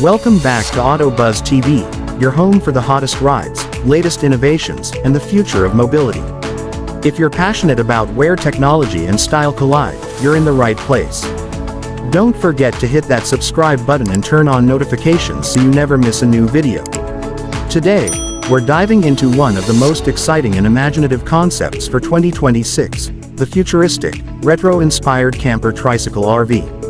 Welcome back to AutoBuzz TV, your home for the hottest rides, latest innovations, and the future of mobility. If you're passionate about where technology and style collide, you're in the right place. Don't forget to hit that subscribe button and turn on notifications so you never miss a new video. Today, we're diving into one of the most exciting and imaginative concepts for 2026, the futuristic, retro-inspired camper tricycle RV.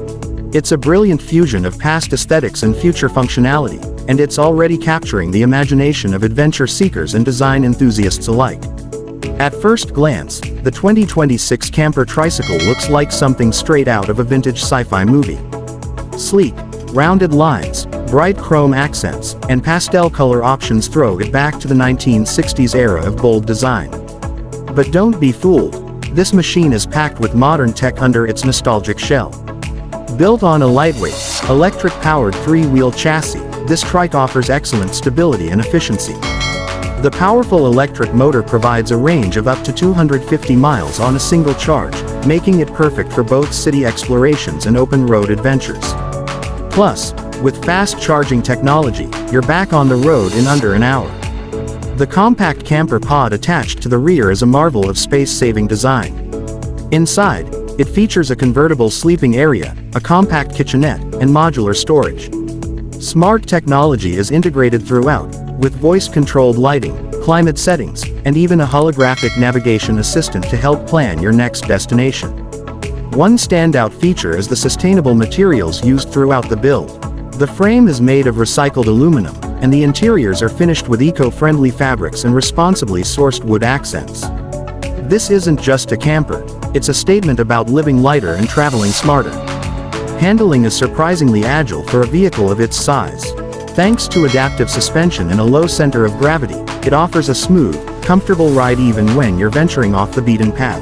It's a brilliant fusion of past aesthetics and future functionality, and it's already capturing the imagination of adventure seekers and design enthusiasts alike. At first glance, the 2026 camper tricycle looks like something straight out of a vintage sci-fi movie. Sleek, rounded lines, bright chrome accents, and pastel color options throw it back to the 1960s era of bold design. But don't be fooled, this machine is packed with modern tech under its nostalgic shell. Built on a lightweight, electric-powered three-wheel chassis, this trike offers excellent stability and efficiency. The powerful electric motor provides a range of up to 250 miles on a single charge, making it perfect for both city explorations and open-road adventures. Plus, with fast charging technology, you're back on the road in under an hour. The compact camper pod attached to the rear is a marvel of space-saving design. Inside, it features a convertible sleeping area, a compact kitchenette, and modular storage. Smart technology is integrated throughout, with voice-controlled lighting, climate settings, and even a holographic navigation assistant to help plan your next destination. One standout feature is the sustainable materials used throughout the build. The frame is made of recycled aluminum, and the interiors are finished with eco-friendly fabrics and responsibly sourced wood accents. This isn't just a camper, it's a statement about living lighter and traveling smarter. Handling is surprisingly agile for a vehicle of its size. Thanks to adaptive suspension and a low center of gravity, it offers a smooth, comfortable ride even when you're venturing off the beaten path.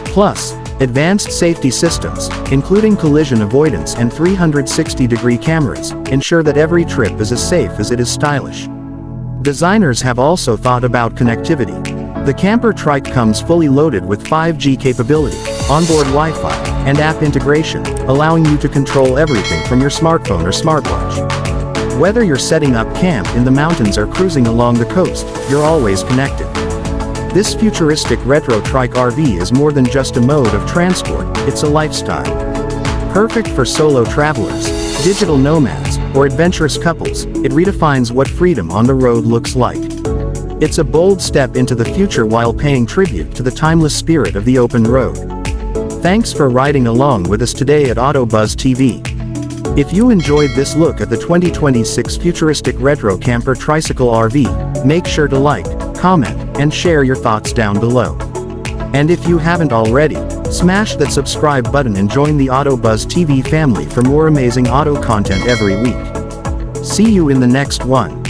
Plus, advanced safety systems, including collision avoidance and 360-degree cameras, ensure that every trip is as safe as it is stylish. Designers have also thought about connectivity. The camper trike comes fully loaded with 5G capability, onboard Wi-Fi, and app integration, allowing you to control everything from your smartphone or smartwatch. Whether you're setting up camp in the mountains or cruising along the coast, you're always connected. This futuristic retro trike RV is more than just a mode of transport, it's a lifestyle. Perfect for solo travelers, digital nomads, or adventurous couples, it redefines what freedom on the road looks like. It's a bold step into the future while paying tribute to the timeless spirit of the open road. Thanks for riding along with us today at AutoBuzz TV. If you enjoyed this look at the 2026 futuristic retro camper tricycle RV, make sure to like, comment, and share your thoughts down below. And if you haven't already, smash that subscribe button and join the AutoBuzz TV family for more amazing auto content every week. See you in the next one.